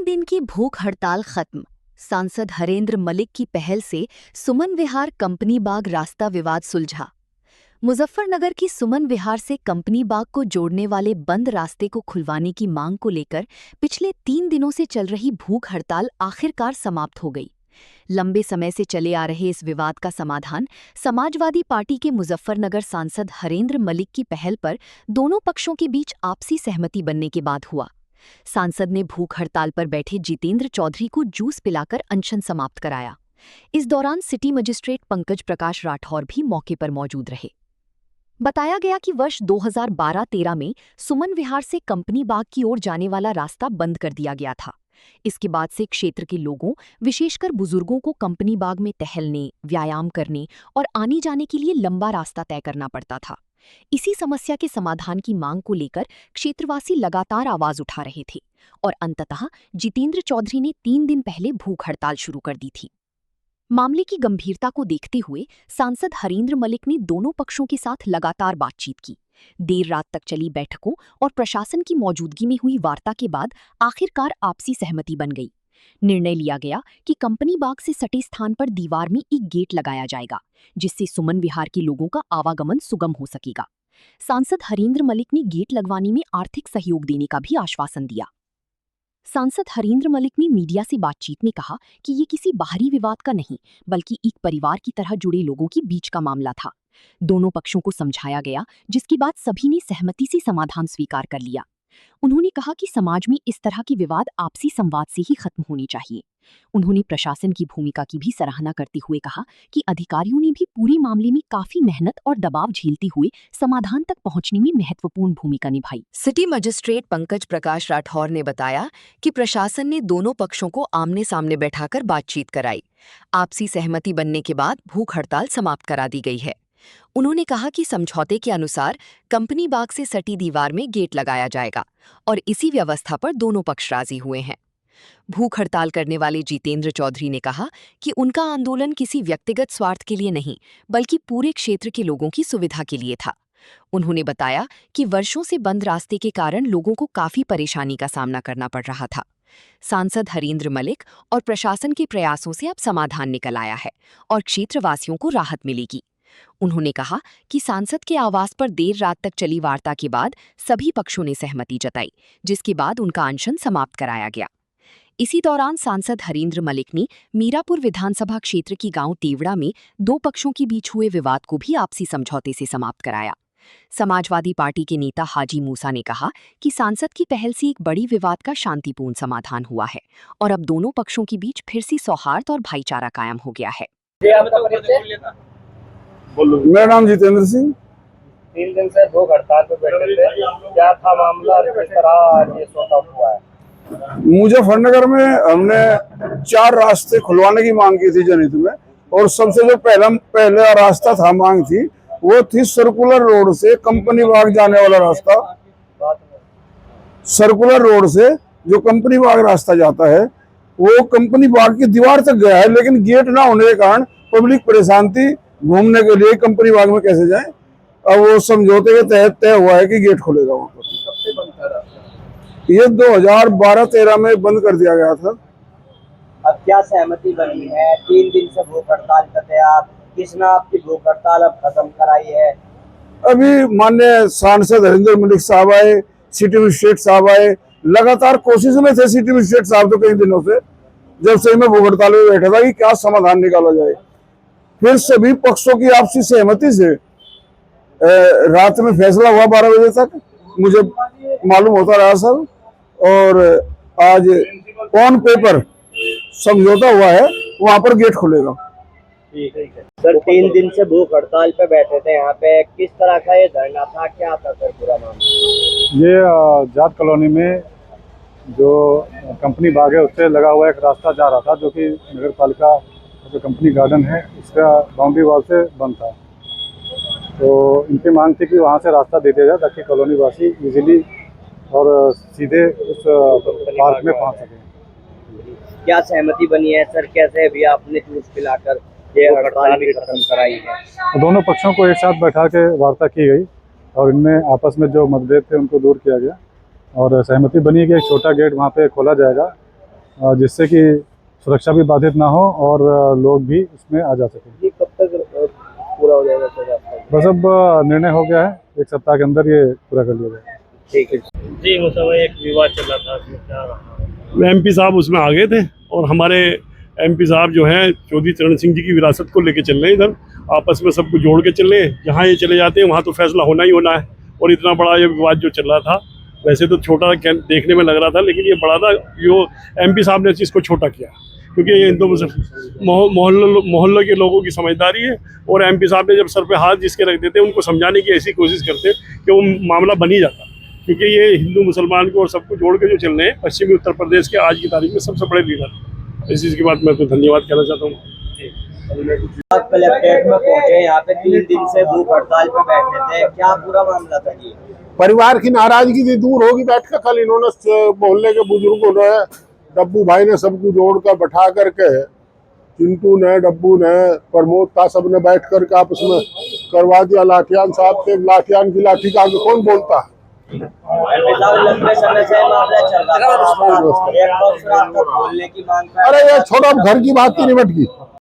दिन की भूख हड़ताल खत्म। सांसद हरेंद्र मलिक की पहल से सुमन विहार कंपनी बाग रास्ता विवाद सुलझा। मुजफ्फरनगर की सुमन विहार से कंपनी बाग को जोड़ने वाले बंद रास्ते को खुलवाने की मांग को लेकर पिछले 3 दिनों से चल रही भूख हड़ताल आखिरकार समाप्त हो गई। लंबे समय से चले आ रहे इस विवाद का समाधान समाजवादी पार्टी के मुजफ्फरनगर सांसद हरेंद्र मलिक की पहल पर दोनों पक्षों के बीच आपसी सहमति बनने के बाद हुआ। सांसद ने भूख हड़ताल पर बैठे जितेंद्र चौधरी को जूस पिलाकर अनशन समाप्त कराया। इस दौरान सिटी मजिस्ट्रेट पंकज प्रकाश राठौर भी मौके पर मौजूद रहे। बताया गया कि वर्ष 2012-13 में सुमन विहार से कंपनी बाग की ओर जाने वाला रास्ता बंद कर दिया गया था। इसके बाद से क्षेत्र के लोगों, विशेषकर बुजुर्गों को कंपनी बाग में टहलने, व्यायाम करने और आने जाने के लिए लंबा रास्ता तय करना पड़ता था। इसी समस्या के समाधान की मांग को लेकर क्षेत्रवासी लगातार आवाज उठा रहे थे और अंततः जितेंद्र चौधरी ने 3 दिन पहले भूख हड़ताल शुरू कर दी थी। मामले की गंभीरता को देखते हुए सांसद हरेंद्र मलिक ने दोनों पक्षों के साथ लगातार बातचीत की। देर रात तक चली बैठकों और प्रशासन की मौजूदगी में हुई वार्ता के बाद आखिरकार आपसी सहमति बन गई। निर्णय लिया गया कि कंपनी बाग से सटे स्थान पर दीवार में एक गेट लगाया जाएगा, जिससे सुमन विहार के लोगों का आवागमन सुगम हो सकेगा। सांसद हरेंद्र मलिक ने गेट लगवाने में आर्थिक सहयोग देने का भी आश्वासन दिया। सांसद हरेंद्र मलिक ने मीडिया से बातचीत में कहा कि ये किसी बाहरी विवाद का नहीं, बल्कि एक परिवार की तरह जुड़े लोगों के बीच का मामला था। दोनों पक्षों को समझाया गया, जिसके बाद सभी ने सहमति से समाधान स्वीकार कर लिया। उन्होंने कहा कि समाज में इस तरह के विवाद आपसी संवाद से ही खत्म होने चाहिए। उन्होंने प्रशासन की भूमिका की भी सराहना करते हुए कहा कि अधिकारियों ने भी पूरे मामले में काफी मेहनत और दबाव झेलते हुए समाधान तक पहुंचने में महत्वपूर्ण भूमिका निभाई। सिटी मजिस्ट्रेट पंकज प्रकाश राठौर ने बताया कि प्रशासन ने दोनों पक्षों को आमने सामने बैठाकर बातचीत कराई। आपसी सहमति बनने के बाद भूख हड़ताल समाप्त करा दी गई है। उन्होंने कहा कि समझौते के अनुसार कंपनी बाग से सटी दीवार में गेट लगाया जाएगा और इसी व्यवस्था पर दोनों पक्ष राजी हुए हैं। भूख हड़ताल करने वाले जितेंद्र चौधरी ने कहा कि उनका आंदोलन किसी व्यक्तिगत स्वार्थ के लिए नहीं, बल्कि पूरे क्षेत्र के लोगों की सुविधा के लिए था। उन्होंने बताया कि वर्षों से बंद रास्ते के कारण लोगों को काफी परेशानी का सामना करना पड़ रहा था। सांसद हरेंद्र मलिक और प्रशासन के प्रयासों से अब समाधान निकल आया है और क्षेत्रवासियों को राहत मिलेगी। उन्होंने कहा कि सांसद के आवास पर देर रात तक चली वार्ता के बाद सभी पक्षों ने सहमति जताई, जिसके बाद उनका अनशन समाप्त कराया गया। इसी दौरान सांसद हरेंद्र मलिक ने मीरापुर विधानसभा क्षेत्र की गांव तेवड़ा में दो पक्षों के बीच हुए विवाद को भी आपसी समझौते से समाप्त कराया। समाजवादी पार्टी के नेता हाजी मूसा ने कहा कि सांसद की पहल से एक बड़ी विवाद का शांतिपूर्ण समाधान हुआ है और अब दोनों पक्षों के बीच फिर से सौहार्द और भाईचारा कायम हो गया है। मेरा नाम जितेंद्र सिंह। 3 दिन से भूख हड़ताल पे बैठे थे, क्या था मामला, किस तरह ये सॉर्ट आउट हुआ है? मुजफ्फरनगर में हमने 4 रास्ते खुलवाने की मांग की थी जनहित में, और सबसे जो पहला रास्ता था मांग थी वो थी सर्कुलर रोड से कंपनी बाग जाने वाला रास्ता। सर्कुलर रोड से जो कंपनी बाग रास्ता जाता है वो कंपनी बाग की दीवार तक गया है, लेकिन गेट ना होने के कारण पब्लिक परेशान थी घूमने के लिए कंपनी बाग में कैसे जाए। अब वो समझौते के तहत तय हुआ है कि गेट खुलेगा वहाँ पर। कब से बंद था रास्ता? ये 2012-13 में बंद कर दिया गया था। अब क्या सहमति बनी है? 3 दिन से भूख हड़ताल कर रहे आप, किसने आपकी भूख हड़ताल अब खत्म कराई है? अभी माननीय सांसद हरेंद्र मलिक साहब आए, सिटी मजिस्ट्रेट साहब आए, लगातार कोशिश में थे सिटी मजिस्ट्रेट साहब तो कई दिनों से, जब से मैं भूख हड़ताल में बैठा था कि क्या समाधान निकाला जाए। फिर सभी पक्षों की आपसी सहमति से रात में फैसला हुआ 12 बजे तक, मुझे मालूम होता रहा सर, और आज ऑन पेपर समझौता हुआ है, वहां पर गेट खुलेगा। ठीक है सर। 3 दिन से भूख हड़ताल पे बैठे थे यहाँ पे, किस तरह का ये धरना था, क्या था सर पूरा मामला? ये जाट कॉलोनी में जो कंपनी बाग है उससे लगा हुआ एक रास्ता जा रहा था, जो कि नगर पालिका जो कंपनी गार्डन है उसका बाउंड्री वॉल से बंद था। तो इनकी मांग थी कि वहाँ से रास्ता दे दिया जाए ताकि कॉलोनी वासी इजीली और सीधे उस पार्क में पहुँच सकें। क्या सहमति बनी है सर? कैसे अभी आपने जूस पिलाकर ये हड़ताल भी खत्म कराई है? तो दोनों पक्षों को एक साथ बैठा के वार्ता की गई और इनमें आपस में जो मतभेद थे उनको दूर किया गया और सहमति बनी कि एक छोटा गेट वहाँ पे खोला जाएगा जिससे कि सुरक्षा भी बाधित ना हो और लोग भी इसमें आ जा सकें। ये कब तक पूरा हो जाएगा सर आपका? बस अब निर्णय हो गया है, 1 सप्ताह के अंदर ये पूरा कर लिया जाएगा। ठीक है जी। मुझे एक विवाद चल रहा था, इसमें क्या रहा? एमपी साहब उसमें आ गए थे और हमारे एमपी साहब जो हैं चौधरी चरण सिंह जी की विरासत को लेके चल रहे हैं, इधर आपस में सबको जोड़ के चल रहे हैं। जहाँ ये चले जाते हैं वहाँ तो फैसला होना ही होना है। और इतना बड़ा ये विवाद जो चल रहा था, वैसे तो छोटा देखने में लग रहा था, लेकिन ये बड़ा था। जो एमपी साहब ने इसको छोटा किया, क्योंकि ये हिंदू मोहल्लों के लोगों की समझदारी है। और एमपी साहब ने जब सर पे हाथ जिसके रख देते उनको समझाने की ऐसी कोशिश करते कि वो मामला बन ही जाता, क्योंकि ये हिंदू मुसलमान को और सबको जोड़ के जो चल रहे हैं पश्चिमी उत्तर प्रदेश के आज की तारीख में सबसे बड़े लीडर। इस चीज़ की बात मैं तो धन्यवाद कहना चाहता हूँ। आप कलेक्ट्रेट में पहुंचे, यहाँ पे 3 दिन से भूख हड़ताल पे बैठे थे, क्या पूरा मामला था जी? परिवार की नाराजगी से दूर होगी बैठ कर कल इन्होंने मोहल्ले के बुजुर्गों ने, डब्बू भाई ने सबको जोड़कर बैठा करके, चिंटू ने, डब्बू ने, प्रमोद का, सब ने बैठ करके आपस में करवा दिया लाठियान साहब से। लाठियान की लाठी का आगे कौन बोलता है? लंबे समय से मामला चल रहा था, एक बॉक्स रास्ता खोलने की मांग कर। अरे ये छोड़ो, अब घर की बात की निपट की।